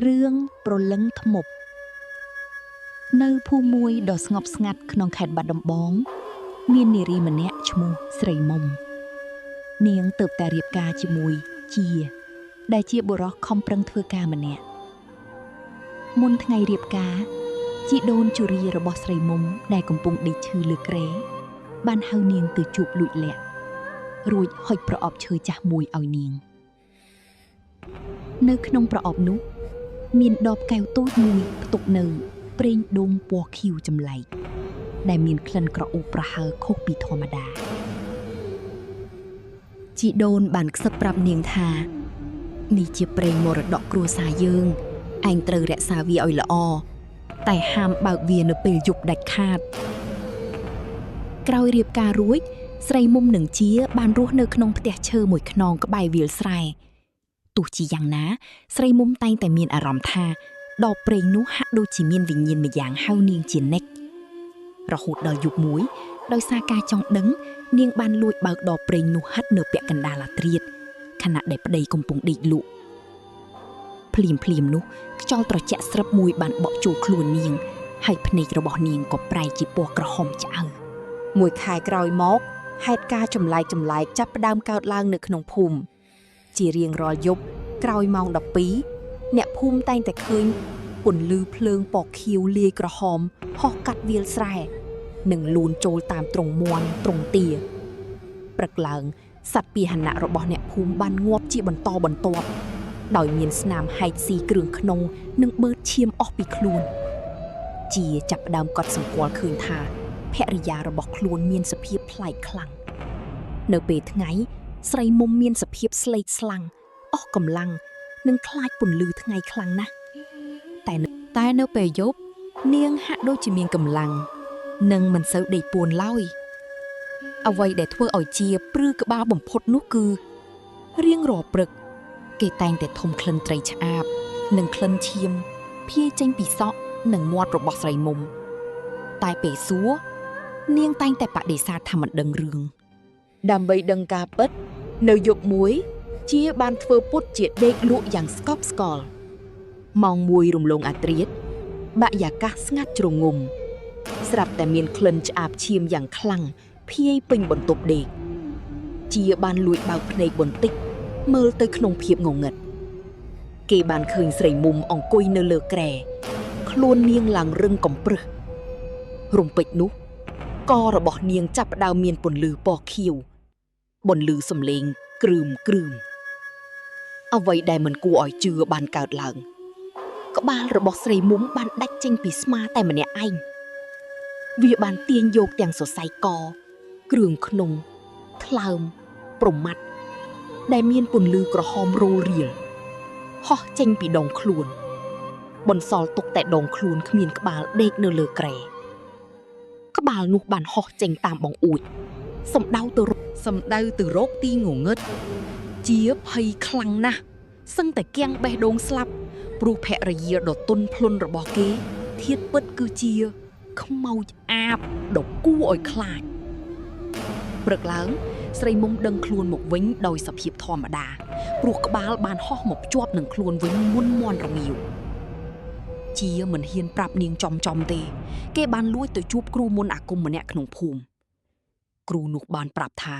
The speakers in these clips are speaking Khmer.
រឿងប្រលឹងថ្មប់នៅភូមិមួយដ៏ស្ងប់ស្ងាត់ក្នុងខេត្តបាត់ដំបងមាននារីម្នាក់ឈ្មោះស្រីមុំនាងទើបតែរៀបការជាមួយជាដែលជាបុរសខំប្រឹងធ្វើការម្នាក់មុនថ្ងៃរៀបការជីដូនជរារបស់ស្រីមុំដែលកំពុងដេកឈឺលើគ្រែបានហៅនាងទៅជួបលួចលាក់រួចហុចប្រអប់ឈើចាស់មួយឲ្យនាងនៅក្នុងប្រអប់នោះមានដបកែវតូចមួយផ្ទុកនៅប្រេងដូងពណ៌ខៀវចម្លែកដែលមានក្លិនក្រអូបប្រហើរខុសពីធម្មតាជីដូនបានខ្សឹបប្រាប់នាងថានេះជាប្រេងមរតកគ្រួសារយើងឯងត្រូវរក្សាវាឲ្យល្អតែហាមបើកវានៅពេលយប់ដាច់ខាតក្រោយរៀបការរួចស្រីមុំនឹងជាបានរស់នៅក្នុងផ្ទះឈើមួយខ្នងក្បែរវាលស្រែទោះជាយ៉ាងណាស្រីមុំតែងតែមានអារម្មណ៍ថាដបប្រេងនោះហាក់ដូចជាមានវិញ្ញាណម្យ៉ាងហៅនាងជានិច្ចរហូតដល់យប់មួយដោយសារការចង់ដឹងនាងបានលួចបើកដបប្រេងនោះហិតនៅពាក់កណ្ដាលអាធ្រាត្រខណៈដែលប្តីកំពុងដេកលក់ភ្លាមនោះខ្យល់ត្រជាក់ស្រឹបមួយបានបក់ចូលខ្លួននាងហើយភ្នែករបស់នាងក៏ប្រែជាពណ៌ក្រហមឆ្អៅមួយខែក្រោយមកហេតុការណ៍ចម្លែកចាប់ផ្ដើមកើតឡើងនៅក្នុងភូមិជារៀងរាល់យប់ក្រោយម៉ោង12អ្នកភូមិតែងតែឃើញពន្លឺភ្លើងពណ៌ខៀវលាយក្រហមហោះកាត់វាលស្រែនិងលូនចូលតាមទ្រង់មាន់ទ្រង់ទាព្រឹកឡើងសត្វពាហនៈរបស់អ្នកភូមិបានងាប់ជាបន្តបន្ទាប់ដោយមានស្នាមហែកស៊ីគ្រឿងក្នុងនិងបឺតឈាមអស់ពីខ្លួនជាចាប់ផ្ដើមកត់សម្គាល់ឃើញថាភរិយារបស់ខ្លួនមានសភាពប្លែកខ្លាំងនៅពេលថ្ងៃស្រីមុំមានសភាពស្លេកស្លាំងអស់កម្លាំងនិងខ្លាចពន្លឺថ្ងៃខ្លាំងណាស់តែនៅពេលយប់នាងហាក់ដូចជាមានកម្លាំងនិងមិនសូវដេកពួនឡើយអ្វីដែលធ្វើឲ្យជាព្រឺក្បាលបំផុតនោះគឺរៀងរាល់ព្រឹកគេតែងតែធំក្លិនត្រីឆ្អាបនិងក្លិនឈាមភាយចេញពីសក់និងមាត់របស់ស្រីមុំតែពេលសួរនាងតែងតែបដិសេធថាមិនដឹងរឿងដើម្បីដឹងការពិតនៅយប់មួយជាបានធ្វើពុតជាដេកលក់យ៉ាងស្កប់ស្កល់ម៉ោង1រំលងអាធ្រាត្របរិយាកាសស្ងាត់ជ្រងំស្រាប់តែមានក្លិនឆ្អាបឈាមយ៉ាងខ្លាំងភាយពេញបន្ទប់ដេកជាបានលួចបើកភ្នែកបន្តិចមើលទៅក្នុងភាពងងឹតគេបានឃើញស្រីមុំអង្គុយនៅលើគ្រែខ្លួននាងឡើងរឹងកំព្រឹសរំពេចនោះករបស់នាងចាប់ផ្ដើមមានពន្លឺពណ៌ខៀវបន្លឺសំឡេងគ្រឿមអ្វីដែលមិនគួរឲ្យជឿបានកើតឡើងក្បាលរបស់ស្រីមុំបានដាច់ចេញពីស្មាតែម្នាក់ឯងវាបានទាញយកទាំងសរសៃកគ្រឿងក្នុងថ្លើមប្រមាត់ដែលមានពន្លឺក្រហមរោលរៀលហោះចេញពីដងខ្លួនបន្សល់ទុកតែដងខ្លួនគ្មានក្បាលដេកនៅលើគ្រែក្បាលនោះបានហោះចេញតាមបង្អួចសំដៅទៅរកទីងងឹតជាភ័យខ្លាំងណាស់សឹងតែគាំងបេះដូងស្លាប់ព្រោះភរិយាដ៏ទន់ភ្លន់របស់គេធៀបពិតគឺជាខ្មោចអាបដ៏គួរឲ្យខ្លាចព្រឹកឡើងស្រីមុំដឹងខ្លួនមកវិញដោយសភាពធម្មតាព្រោះក្បាលបានហោះមកភ្ជាប់នឹងខ្លួនវិញមុនមាន់រងាវជាមិនហ៊ានប្រាប់នាងចំទេគេបានលួចទៅជួបគ្រូមន្តអាគមម្នាក់ក្នុងភូមិគ្រូនោះបានប្រាប់ថា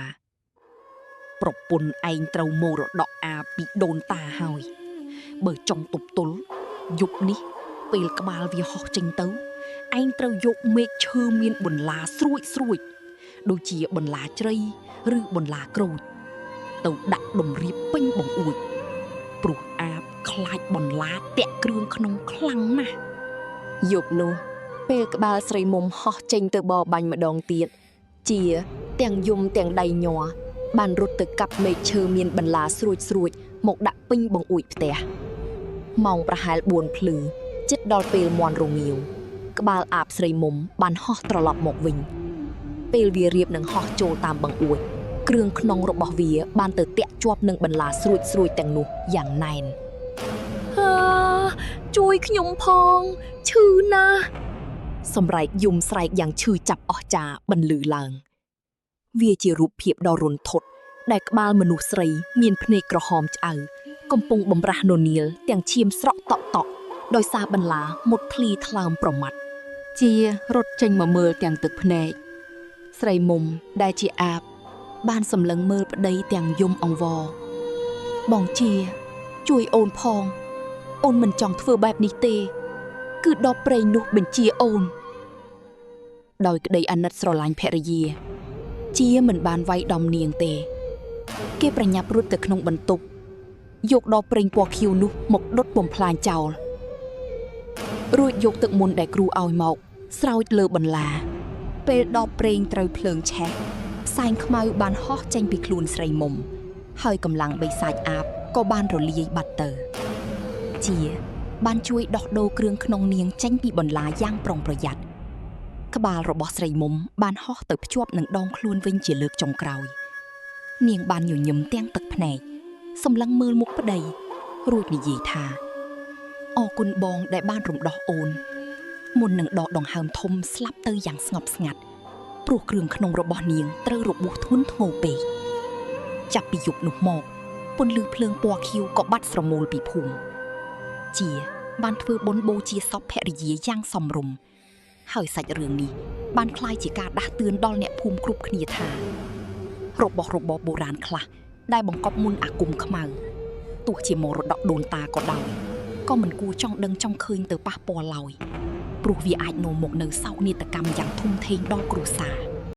ប្រពន្ធឯងត្រូវមរតកអាពីដូនតាហើយបើចង់ទប់ទល់យប់នេះពេលក្បាលវាហោះចេញទៅឯងត្រូវយកមេឃឈើមានបន្លាស្រួចដូចជាបន្លាជ្រៃឬបន្លាក្រូចទៅដាក់តម្រៀបពេញបង្អួចព្រោះអាបខ្លាចបន្លាតាក់គ្រឿងក្នុងខ្លាំងណាស់យប់នោះពេលក្បាលស្រីមុំហោះចេញទៅបរបាញ់ម្ដងទៀតជាទាំងយំទាំងដៃញ័របានរត់ទៅកាប់មែកឈើមានបន្លាស្រួចមកដាក់ពេញបង្អួចផ្ទះម៉ោងប្រហែល4ភ្លឺជិតដល់ពេលមាន់រងាវក្បាលអាបស្រីមុំបានហោះត្រឡប់មកវិញពេលវារៀបនឹងហោះចូលតាមបង្អួចគ្រឿងក្នុងរបស់វាបានទៅតាក់ជាប់នឹងបន្លាស្រួចទាំងនោះយ៉ាងណែនជួយខ្ញុំផងឈឺណាស់សម្រែកយំស្រែកយ៉ាងឈឺចាប់អស្ចារ្យបន្លឺឡើងវាជារូបភាពដ៏រន្ធត់ដែលក្បាលមនុស្សស្រីមានភ្នែកក្រហមឆ្អៅ កំពុងបំរាស់ននីលទាំងឈាមស្រក់តក់ដោយសារបន្លាមុតភ្លីថ្លើមប្រមាត់ជារត់ចេញមកមើលទាំងទឹកភ្នែកស្រីមុំដែលជាអាបបានសម្លឹងមើលប្តីទាំងយំអង្វរបងជាជួយអូនផងអូនមិនចង់ធ្វើបែបនេះទេគឺដបព្រៃនោះបញ្ជាអូនដោយក្តីអាណិតស្រឡាញ់ភរិយាជាមិនបានវាយដំនាងទេគេប្រញាប់រត់ទៅក្នុងបន្ទប់យកដបព្រេងពណ៌ខៀវនោះមកដុតបំផ្លាញចោលរួចយកទឹកមុនដែលគ្រូឲ្យមកស្រោចលើបន្លាពេលដបព្រេងត្រូវភ្លើងឆេះផ្សែងខ្មៅបានហោះចេញពីខ្លួនស្រីមុំហើយកម្លាំងបិសាចអាបក៏បានរលាយបាត់ទៅជាបានជួយដោះដូរគ្រឿងក្នុងនាងចេញពីបន្លាយ៉ាងប្រុងប្រយ័ត្នក្បាលរបស់ស្រីមុំបានហោះទៅភ្ជាប់នឹងដងខ្លួនវិញជាលើកចុងក្រោយនាងបានញញឹមទាំងទឹកភ្នែកសម្លឹងមើលមុខប្តីរួចនិយាយថាអរគុណបងដែលបានរំដោះអូនមុននឹងដកដង្ហើមធំស្លាប់ទៅយ៉ាងស្ងប់ស្ងាត់ព្រោះគ្រឿងក្នុងរបស់នាងត្រូវរបួសធ្ងន់ធ្ងរពេកចាប់ពីយប់នោះមកពន្លឺភ្លើងពណ៌ខៀវក៏បាត់ស្រមូលពីភូមិជាបានធ្វើបុណ្យបូជាសពភរិយាយ៉ាងសមរម្យហើយសាច់រឿងនេះបានคล้ายជាការដាស់តឿនដល់អ្នកភូមិគ្រប់គ្នាថារបស់របរបុរាណខ្លះដែលបង្កប់មុនអាគមខ្មៅទោះជាមរតកដូនតាក៏ដោយក៏មិនគួរចង់ដឹងចង់ឃើញទៅប៉ះពាល់ឡើយព្រោះវាអាចនាំមកនូវសោកនាដកម្មយ៉ាងធំធេងដល់គ្រួសារ